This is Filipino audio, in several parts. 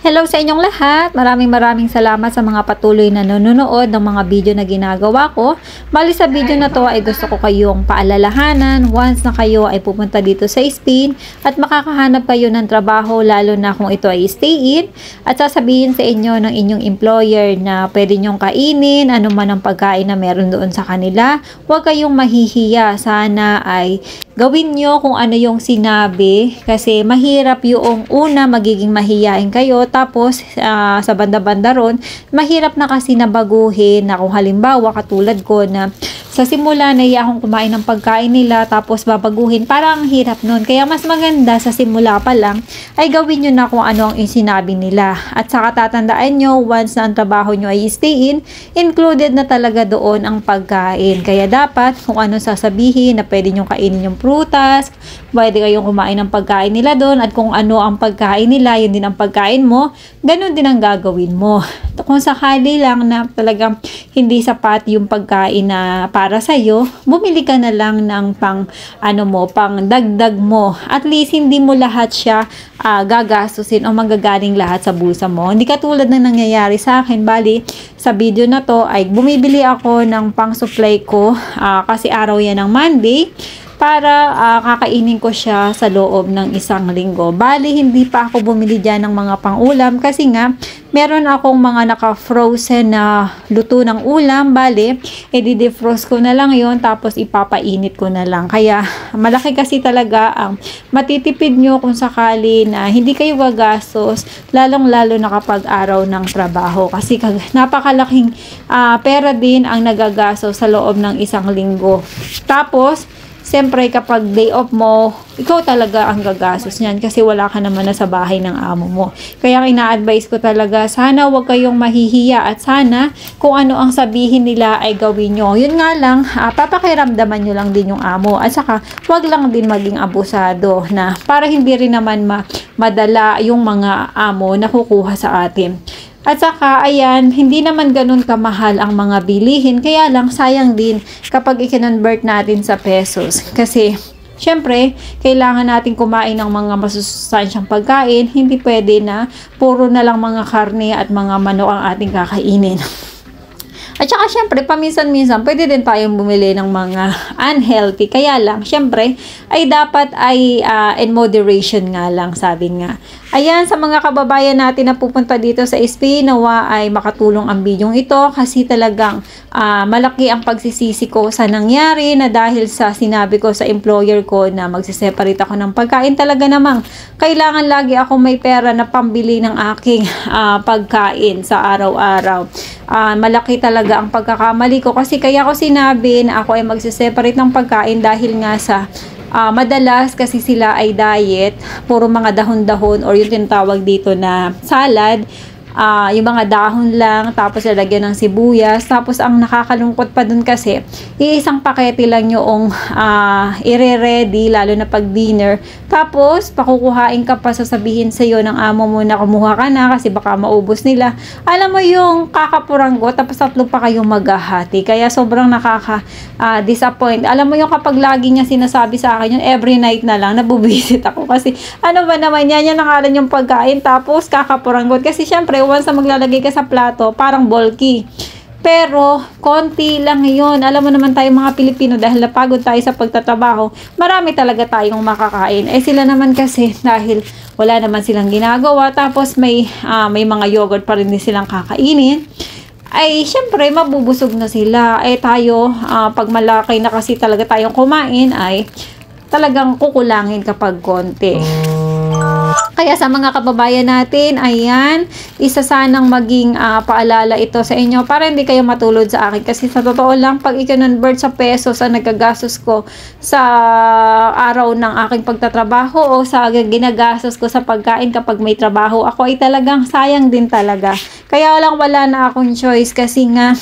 Hello sa inyong lahat! Maraming salamat sa mga patuloy na nanonood ng mga video na ginagawa ko. Bali sa video na to ay gusto ko kayong paalalahanan once na kayo ay pupunta dito sa Spain at makakahanap kayo ng trabaho, lalo na kung ito ay stay-in, at sasabihin sa inyo ng inyong employer na pwede nyong kainin ano man ang pagkain na meron doon sa kanila. Huwag kayong mahihiya. Sana ay gawin nyo kung ano yung sinabi, kasi mahirap yung una magiging mahiyain kayo, tapos sa banda-banda ron mahirap na kasi na baguhin, na kung halimbawa katulad ko na sa simula naiya akong kumain ng pagkain nila tapos babaguhin, parang hirap nun. Kaya mas maganda sa simula pa lang ay gawin nyo na kung ano ang sinabi nila, at saka tatandaan nyo once na ang trabaho nyo ay stay-in, included na talaga doon ang pagkain. Kaya dapat kung ano sasabihin na pwede nyo kainin yung prutas, pwede kayong kumain ng pagkain nila doon, at kung ano ang pagkain nila, yun din ang pagkain mo, ganun din ang gagawin mo. Kung sakali lang na talagang hindi sapat yung pagkain na para sa'yo, bumili ka na lang ng pang dagdag mo. At least hindi mo lahat siya gagastusin o magagaling lahat sa bulsa mo. Hindi katulad ng nangyayari sa akin. Bali, sa video na to ay bumibili ako ng pang supply ko kasi araw yan ng Monday, para kakainin ko siya sa loob ng isang linggo. Bali, hindi pa ako bumili dyan ng mga pang-ulam kasi nga, meron akong mga naka-frozen na luto ng ulam. Bali, i-defrost ko na lang yon, tapos ipapainit ko na lang. Kaya, malaki kasi talaga ang matitipid nyo kung sakali na hindi kayo gagastos, lalong-lalo na kapag araw ng trabaho. Kasi napakalaking pera din ang nagagastos sa loob ng isang linggo. Tapos, siyempre, kapag day off mo, ikaw talaga ang gagastos niyan kasi wala ka naman na sa bahay ng amo mo. Kaya ina-advise ko talaga, sana huwag kayong mahihiya, at sana kung ano ang sabihin nila ay gawin nyo. Yun nga lang, papakiramdaman nyo lang din yung amo, at saka huwag lang din maging abusado, na para hindi rin naman madala yung mga amo na kukuha sa atin. At saka, ayan, hindi naman ganun kamahal ang mga bilihin. Kaya lang, sayang din kapag i-convert natin sa pesos. Kasi, syempre, kailangan natin kumain ng mga masustansyang pagkain. Hindi pwede na puro na lang mga karne at mga manok ang ating kakainin. At saka, syempre, paminsan-minsan, pwede din tayong bumili ng mga unhealthy. Kaya lang, syempre, ay dapat ay in moderation nga lang, sabi nga. Ayan, sa mga kababayan natin na pupunta dito sa Spain, nawa ay makatulong ang bidyong ito, kasi talagang malaki ang pagsisisi ko sa nangyari, na dahil sa sinabi ko sa employer ko na magsiseparate ako ng pagkain. Talaga namang kailangan lagi ako may pera na pambili ng aking pagkain sa araw-araw. Malaki talaga ang pagkakamali ko, kasi kaya ko sinabi na ako ay magsiseparate ng pagkain dahil nga sa madalas kasi sila ay diet, puro mga dahon-dahon, or yung tinatawag dito na salad, yung mga dahon lang, tapos lalagyan ng sibuyas. Tapos ang nakakalungkot pa dun kasi, iisang pakete lang yung ire-ready, lalo na pag dinner. Tapos pakukuhain ka pa, sasabihin sa'yo ng amo mo na kumuha ka na kasi baka maubos nila. Alam mo yung kakapuranggo, tapos tatlo pa kayong maghahati. Kaya sobrang disappoint. Alam mo yung kapag lagi niya sinasabi sa akin yung every night na lang, nabubisit ako. Kasi ano ba naman yan nangalan yung pagkain, tapos kakapuranggot. Kasi syempre, once na maglalagay ka sa plato, parang bulky. Pero, konti lang yun. Alam mo naman tayo mga Pilipino, dahil napagod tayo sa pagtatrabaho, marami talaga tayong makakain. Sila naman kasi, dahil wala naman silang ginagawa, tapos may mga yogurt pa rin din silang kakainin, ay syempre mabubusog na sila. Tayo, pag malaki na kasi talaga tayong kumain, ay talagang kukulangin kapag konti. Kaya sa mga kababayan natin, ayan, isa sanang maging paalala ito sa inyo para hindi kayo matulad sa akin. Kasi sa totoo lang, pag i-convert sa pesos ang nagagastos ko sa araw ng aking pagtatrabaho o sa ginagastos ko sa pagkain kapag may trabaho ako, ay talagang sayang din talaga. Kaya wala na akong choice, kasi nga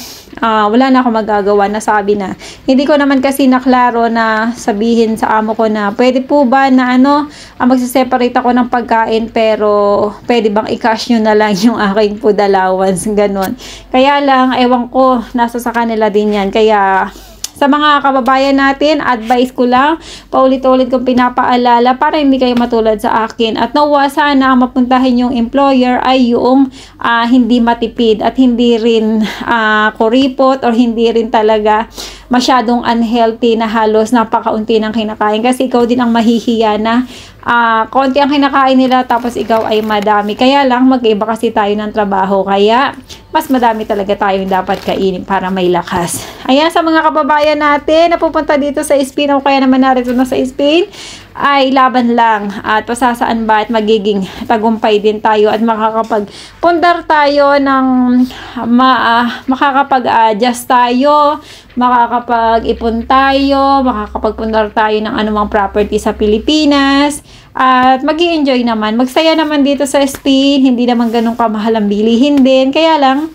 wala na akong magagawa. Na sabi na, hindi ko naman kasi naklaro na sabihin sa amo ko na pwede po ba na magsiseparate ako ng pagkain, pero pwede bang i-cash nyo na lang yung aking food allowance, ganon. Kaya lang, ewan ko, nasa sa kanila din yan. Kaya Sa mga kababayan natin, advice ko lang, paulit-ulit kong pinapaalala para hindi kayo matulad sa akin. At nawa sana ang mapuntahin yung employer ay yung hindi matipid at hindi rin kuripot or hindi rin talaga masyadong unhealthy na halos napakaunti ng kinakain. Kasi ikaw din ang mahihiya na konti ang kinakain nila tapos ikaw ay madami. Kaya lang mag-iba kasi tayo ng trabaho. Kaya mas madami talaga tayong dapat kainin para may lakas. Ayan, sa mga kababayan natin na pupunta dito sa Spain o kaya naman narito na sa Spain, ay laban lang at pasasaan ba at magiging tagumpay din tayo at makakapag-pundar tayo ng makakapag-adjust tayo, makakapag-ipon tayo, makakapag-pundar tayo ng anumang property sa Pilipinas. At mag-i-enjoy naman. Magsaya naman dito sa Spain. Hindi naman ganun kamahal ang bilihin din. Kaya lang,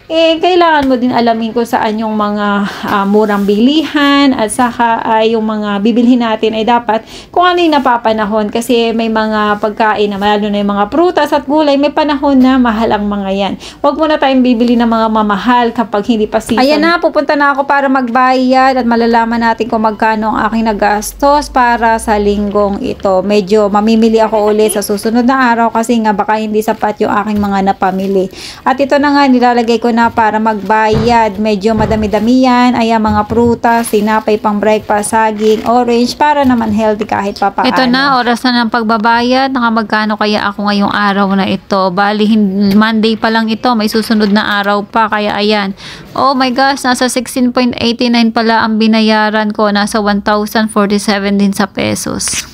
kailangan mo din alamin kung saan yung mga murang bilihan at saka yung mga bibilhin natin ay dapat kung ano yung napapanahon kasi may mga pagkain na lalo na yung mga prutas at gulay may panahon na mahal ang mga yan. Huwag muna tayong bibili ng mga mamahal kapag hindi pa season. Ayan na, pupunta na ako para magbayad at malalaman natin kung magkano ang aking nagastos para sa linggong ito. Medyo mamimili ako ulit sa susunod na araw kasi nga baka hindi sapat yung aking mga napamili. At ito na nga, nilalagay ko na para magbayad. Medyo madami-dami yan. Ayan, mga prutas, tinapay pang breakfast, saging, orange, para naman healthy kahit papaano. Ito na, oras na ng pagbabayad. Magkano kaya ako ngayong araw na ito? Bali, Monday pa lang ito. May susunod na araw pa. Kaya ayan. Oh my gosh, nasa 16.89 pala ang binayaran ko. Nasa 1,047 din sa pesos.